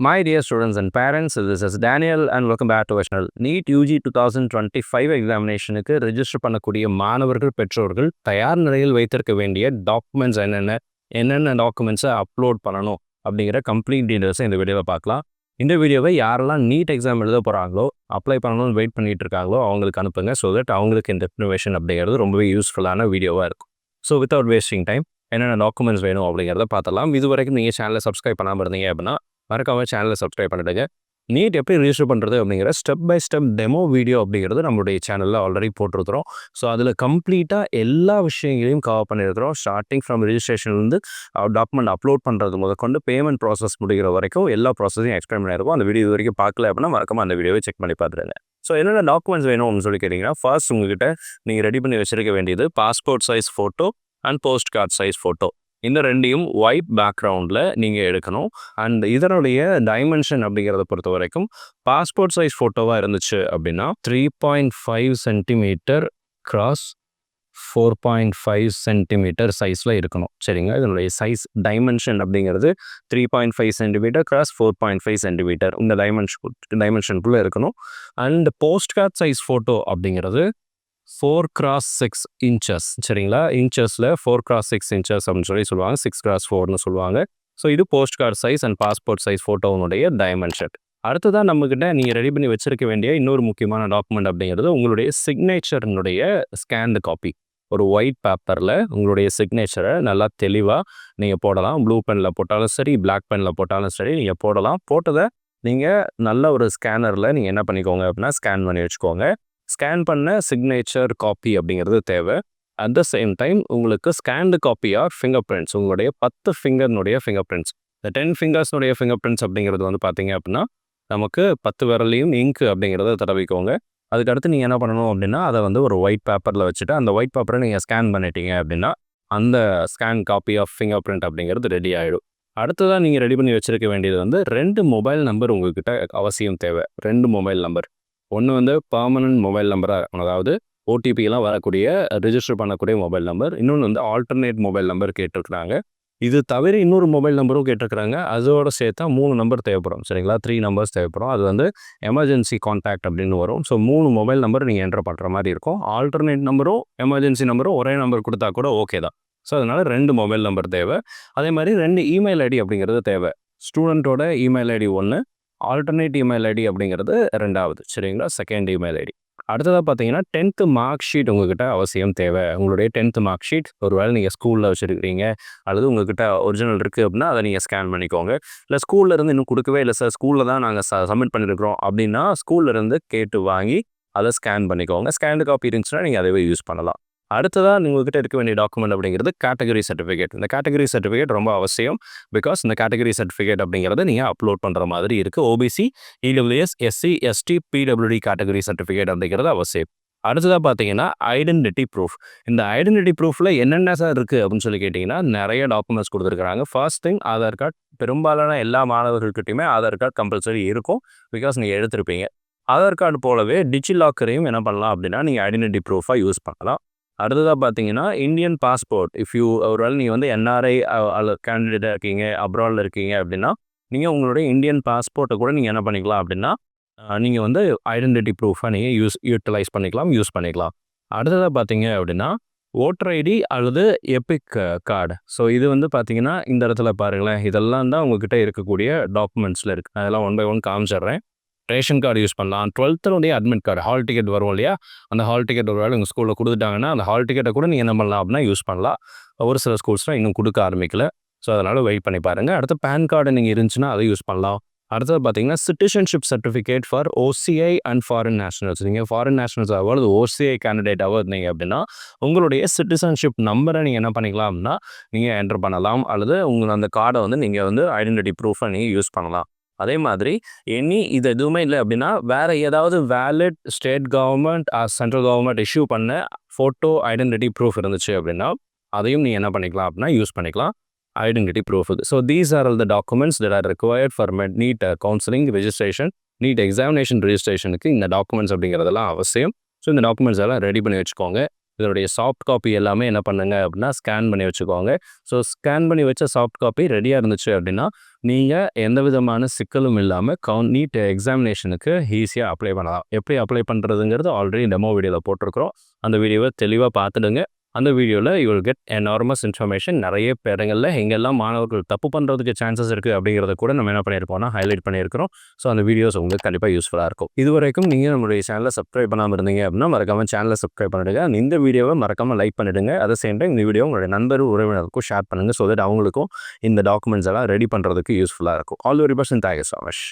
My dear students and parents, this is Daniel and welcome back to our channel. NEET UG 2025 எக்ஸாமினேஷனுக்கு register பண்ணக்கூடிய மாணவர்கள் பெற்றோர்கள் தயார் நிலையில் வைத்திருக்க வேண்டிய டாக்குமெண்ட்ஸ் என்னென்ன டாக்குமெண்ட்ஸை அப்லோட் பண்ணணும் அப்படிங்கிற கம்ப்ளீட் டீட்டெயில்ஸை இந்த வீடியோவில் பார்க்கலாம். இந்த வீடியோவை யாரெல்லாம் நீட் எக்ஸாம் எழுத போகிறாங்களோ அப்ளை பண்ணணும்னு வெயிட் பண்ணிட்டு இருக்காங்களோ அவங்களுக்கு அனுப்புங்க. ஸோ தட் அவங்களுக்கு இந்த இன்ஃபர்மேஷன் அப்படிங்கிறது ரொம்பவே யூஸ்ஃபுல்லான வீடியோவாக இருக்கும். ஸோ வித்தவுட் வேஸ்டிங் டைம் என்னென்ன டாக்குமெண்ட்ஸ் வேணும் அப்படிங்கிறத பார்த்தலாம். இது வரைக்கும் நீங்கள் சேனலை சப்ஸ்கிரைப் பண்ணாமல் இருந்தீங்க அப்படின்னா மறக்காம சேனலை சப்ஸ்கிரைப் பண்ணிடுங்க. நீட் எப்படி ரிஜிஸ்டர் பண்ணுறது அப்படிங்கிற step by step demo video அப்படிங்கிறது நம்மளுடைய சேனலில் ஆல்ரெடி போட்டிருக்கிறோம். ஸோ அதில் கம்ப்ளீட்டாக எல்லா விஷயங்களையும் கவர் பண்ணியிருக்கிறோம். ஸ்டார்டிங் ஃப்ரம் ரிஜிஸ்ட்ரேஷன்லேருந்து டாக்குமெண்ட் அப்லோட் பண்ணுறது முதற்கொண்டு பேமெண்ட் ப்ராசஸ் முடிகிற வரைக்கும் எல்லா ப்ராசஸையும் எக்ஸ்பிளைன் பண்ணியிருக்கோம். அந்த வீடியோ வரைக்கும் பார்க்கல அப்படின்னா மறக்காம அந்த வீடியோவை செக் பண்ணி பார்த்துருங்க. ஸோ என்னென்ன டாக்குமெண்ட்ஸ் வேணும் அப்படின்னு சொல்லி கேட்டிங்கன்னா, ஃபர்ஸ்ட் உங்ககிட்ட நீங்கள் ரெடி பண்ணி வச்சிருக்க வேண்டியது passport size photo and post card size photo. இந்த ரெண்டையும் ஒயிட் பேக்ரவுண்டில் நீங்கள் எடுக்கணும். அண்ட் இதனுடைய டைமென்ஷன் அப்படிங்கிறத பொறுத்த வரைக்கும் பாஸ்போர்ட் சைஸ் ஃபோட்டோவாக இருந்துச்சு அப்படின்னா 3.5 சென்டிமீட்டர் கிராஸ் 4.5 சென்டிமீட்டர் சைஸில் இருக்கணும். சரிங்க, இதனுடைய சைஸ் டைமென்ஷன் அப்படிங்கிறது 3.5 சென்டிமீட்டர் கிராஸ் 4.5 சென்டிமீட்டர் இந்த டைமென்ஷனுக்குள்ளே இருக்கணும். And post card size photo அப்படிங்கிறது 4x6 inches. சரிங்களா, இன்ச்சஸில் 4x6 inches அப்படின்னு சொல்லுவாங்க. 6x4ன்னு சொல்லுவாங்க. ஸோ இது postcard size and passport size ஃபோட்டோனுடைய டைமென்ஷன். அடுத்ததான் நம்மக்கிட்ட நீங்கள் ரெடி பண்ணி வச்சிருக்க வேண்டிய இன்னொரு முக்கியமான டாக்குமெண்ட் அப்படிங்கிறது உங்களுடைய சிக்னேச்சர்னுடைய ஸ்கேன்டு காப்பி. ஒரு ஒயிட் பேப்பரில் உங்களுடைய சிக்னேச்சரை நல்லா தெளிவாக நீங்கள் போடலாம். ப்ளூ பெனில் போட்டாலும் சரி, பிளாக் பெனில் போட்டாலும் சரி நீங்கள் போடலாம். போட்டதை நீங்கள் நல்ல ஒரு ஸ்கேனரில் நீங்கள் என்ன பண்ணிக்கோங்க அப்படின்னா ஸ்கேன் பண்ணி வச்சுக்கோங்க. ஸ்கேன் பண்ண சிக்னேச்சர் காப்பி அப்படிங்கிறது தேவை. அட் த சேம் டைம் உங்களுக்கு scanned copy or fingerprints, உங்களுடைய 10 ஃபிங்கர்னுடைய ஃபிங்கர் பிரிண்ட்ஸ். இந்த 10 ஃபிங்கர்ஸ்னுடைய ஃபிங்கர் பிரிண்ட்ஸ் அப்படிங்கிறது வந்து பார்த்தீங்க அப்படின்னா நமக்கு 10 விரலையும் இங்கு அப்படிங்கிறத தடவிக்கோங்க. அதுக்கடுத்து நீங்கள் என்ன பண்ணணும் அப்படின்னா அதை வந்து ஒரு ஒயிட் பேப்பரில் வச்சுட்டு அந்த ஒயிட் பேப்பரை நீங்கள் ஸ்கேன் பண்ணிட்டீங்க அப்படின்னா அந்த scan copy of fingerprint அப்படிங்கிறது ரெடி ஆகிடும். அடுத்ததான் நீங்கள் ரெடி பண்ணி வச்சுருக்க வேண்டியது வந்து 2 மொபைல் நம்பர் உங்கள்கிட்ட அவசியம் தேவை. 2 மொபைல் நம்பர். ஒன்று வந்து பர்மனன்ட் மொபைல் நம்பராக, அதாவது ஓடிபிலாம் வரக்கூடிய ரிஜிஸ்டர் பண்ணக்கூடிய மொபைல் நம்பர். இன்னொன்று வந்து ஆல்டர்னேட் மொபைல் நம்பர் கேட்டிருக்கிறாங்க. இது தவிர இன்னொரு மொபைல் நம்பரும் கேட்டிருக்கிறாங்க. அதோட சேர்த்தா 3 நம்பர் தேவைப்படும். சரிங்களா, 3 நம்பர்ஸ் தேவைப்படும். அது வந்து எமர்ஜென்சி கான்டாக்ட் அப்படின்னு வரும். ஸோ 3 மொபைல் நம்பர் நீங்கள் என்டர் பண்ணுற மாதிரி இருக்கும். ஆல்டர்னேட் நம்பரும் எமர்ஜென்சி நம்பரும் ஒரே நம்பர் கொடுத்தா கூட ஓகே தான். ஸோ அதனால் 2 மொபைல் நம்பர் தேவை. அதே மாதிரி 2 இமெயில் ஐடி அப்படிங்கிறது தேவை. ஸ்டூடெண்ட்டோட இமெயில் ஐடி ஒன்று, ஆல்டர்னேட் இமெயில் ஐடி அப்படிங்கிறது 2வது. சரிங்களா, செகண்ட் இமெயில் ஐடி. அடுத்ததாக பார்த்தீங்கன்னா 10th மார்க் ஷீட் உங்ககிட்ட அவசியம் தேவை. உங்களுடைய 10th மார்க் ஷீட் ஒருவேளை நீங்கள் ஸ்கூலில் வச்சுருக்கிறீங்க அல்லது உங்ககிட்ட ஒரிஜினல் இருக்குது அப்படின்னா அதை நீங்கள் ஸ்கேன் பண்ணிக்கோங்க. இல்லை ஸ்கூலில் இருந்து இன்னும் கொடுக்கவே இல்லை சார், ஸ்கூலில் தான் நாங்கள் சப்மிட் பண்ணியிருக்கிறோம் அப்படின்னா ஸ்கூலில் இருந்து கேட்டு வாங்கி அதை ஸ்கேன் பண்ணிக்கோங்க. ஸ்கேன்டு காப்பி இருந்துச்சுன்னா நீங்கள் அதவே யூஸ் பண்ணலாம். அடுத்ததாக உங்கள்கிட்ட இருக்க வேண்டிய டாக்குமெண்ட் அப்படிங்கிறது கேட்டகரி சர்டிஃபிகேட். இந்த கேட்டகரி சர்டிஃபிகேட் ரொம்ப அவசியம். பிகாஸ் இந்த கேட்டகரி சர்டிஃபிகேட் அப்படிங்கிறத நீங்கள் அப்லோட் பண்ணுற மாதிரி இருக்குது. ஓபிசி, இடபிள்யூஎஸ், எஸ்சி, எஸ்டி, பிடபிள்யூடி கேட்டகரி சர்டிஃபிகேட் அப்படிங்கிறது அவசியம். அடுத்ததாக பார்த்தீங்கன்னா ஐடென்டிட்டி ப்ரூஃப். இந்த ஐடென்டிட்டி ப்ரூஃபில் என்னென்ன சார் இருக்குது அப்படின்னு சொல்லி கேட்டிங்கன்னா நிறைய டாக்குமெண்ட்ஸ் கொடுத்துருக்குறாங்க. First thing Aadhaar card. பெரும்பாலான எல்லா மாணவர்கள்கிட்டையுமே ஆதார் கார்டு கம்பல்சரி இருக்கும். பிகாஸ் நீங்கள் எடுத்திருப்பீங்க. ஆதார் கார்டு போலவே டிஜிலாக்கரையும் என்ன பண்ணலாம் அப்படின்னா நீங்கள் ஐடென்டிட்டி ப்ரூஃபாக யூஸ் பண்ணலாம். அடுத்ததாக பார்த்தீங்கன்னா இந்தியன் பாஸ்போர்ட். ஒருவேளை நீங்கள் வந்து என்ஆர்ஐ கேண்டிடேட்டாக இருக்கீங்க, அப்ராடில் இருக்கீங்க அப்படின்னா நீங்கள் உங்களுடைய இந்தியன் பாஸ்போர்ட்டை கூட நீங்கள் என்ன பண்ணிக்கலாம் அப்படின்னா நீங்கள் வந்து ஐடென்டிட்டி ப்ரூஃபாக நீங்கள் யூட்டிலைஸ் பண்ணிக்கலாம், யூஸ் பண்ணிக்கலாம். அடுத்ததாக பார்த்தீங்க அப்படின்னா ஓட்டர் ஐடி அல்லது எபிக் கார்டு. ஸோ இது வந்து பார்த்தீங்கன்னா இந்த இடத்துல பாருங்களேன், இதெல்லாம் தான் உங்ககிட்ட இருக்கக்கூடிய டாக்குமெண்ட்ஸில் இருக்குது. அதெல்லாம் 1 by 1 காமிச்சிடுறேன். ரேஷன் கார்டு யூஸ் பண்ணலாம். 12th admit card, hall ticket வரும் இல்லையா, அந்த ஹால் டிக்கெட் ஒரு வேளை உங்கள் ஸ்கூலில் கொடுத்துட்டாங்கன்னா அந்த ஹால் டிக்கெட்டை கூட நீங்கள் என்ன பண்ணலாம் அப்படின்னா யூஸ் பண்ணலாம். ஒரு சில ஸ்கூல்ஸ்லாம் இன்னும் கொடுக்க ஆரம்பிக்கல. ஸோ அதனால் வெயிட் பண்ணி பாருங்கள். அடுத்து பேன் கார்டு நீங்கள் இருந்துச்சுன்னா அதை யூஸ் பண்ணலாம். அடுத்தது பார்த்தீங்கன்னா citizenship certificate for OCI and foreign nationals. நீங்கள் ஃபாரின் நேஷனல்ஸ் அல்லது ஓசிஐ கேண்டிடேட்டாக இருந்தீங்க அப்படின்னா உங்களுடைய சிட்டிசன்ஷிப் நம்பரை நீங்கள் என்ன பண்ணிக்கலாம் அப்படின்னா நீங்கள் என்டர் பண்ணலாம். அல்லது உங்கள் அந்த கார்டை வந்து நீங்கள் வந்து ஐடென்டிட்டி ப்ரூஃபை நீங்கள் யூஸ் பண்ணலாம். அதே மாதிரி இது எதுவுமே இல்லை அப்படின்னா வேறு ஏதாவது valid state government central government issue பண்ண ஃபோட்டோ ஐடென்டிட்டி ப்ரூஃப் இருந்துச்சு அப்படின்னா அதையும் நீங்கள் என்ன பண்ணிக்கலாம் அப்படின்னா யூஸ் பண்ணிக்கலாம் ஐடென்டிட்டி ப்ரூஃபுக்கு. So these are all the documents that are required for NEET counselling registration, NEET examination ரெஜிஸ்ட்ரேஷனுக்கு இந்த டாக்குமெண்ட்ஸ் அப்படிங்கிறதெல்லாம் அவசியம். ஸோ இந்த டாக்குமெண்ட்ஸ் எல்லாம் ரெடி பண்ணி வச்சுக்கோங்க. இதனுடைய சாஃப்ட் காப்பி எல்லாமே என்ன பண்ணுங்க அப்படின்னா ஸ்கேன் பண்ணி வச்சுக்கோங்க. ஸோ ஸ்கேன் பண்ணி வச்ச சாஃப்ட் காப்பி ரெடியாக இருந்துச்சு அப்படின்னா நீங்கள் எந்த விதமான சிக்கலும் இல்லாமல் நீட் எக்ஸாமினேஷனுக்கு ஈஸியாக அப்ளை பண்ணலாம். எப்படி அப்ளை பண்ணுறதுங்கிறது ஆல்ரெடி டெமோ வீடியோவில் போட்டிருக்கிறோம். அந்த வீடியோவை தெளிவாக பார்த்துடுங்க. அந்த வீடியோவில் you will get enormous information. நிறைய இடங்களில் எங்கெல்லாம் மாணவர்கள் தப்பு பண்ணுறதுக்கு சான்சஸ் இருக்குது அப்படிங்கிறத கூட நம்ம என்ன பண்ணியிருக்கோம்னா ஹைலைட் பண்ணியிருக்கிறோம். ஸோ அந்த வீடியோஸ் உங்களுக்கு கண்டிப்பாக யூஸ்ஃபுல்லாக இருக்கும். இதுவரைக்கும் நீங்கள் நம்மளுடைய சேனலை சப்ஸ்கிரைப் பண்ணாமல் இருந்தீங்க அப்படின்னா மறக்காமல் சேனலை சப்ஸ்கிரைப் பண்ணிடுங்க. இந்த வீடியோவை மறக்காமல் லைக் பண்ணிடுங்க. அதை சேம் டைம் இந்த வீடியோ உங்களுடைய நண்பர் உறவினருக்கும் ஷேர் பண்ணுங்கள். ஸோ தட் அவங்களுக்கும் இந்த டாக்குமெண்ட்ஸ் எல்லாம் ரெடி பண்ணுறதுக்கு யூஸ்ஃபுல்லாக இருக்கும். All very best and thank you so much.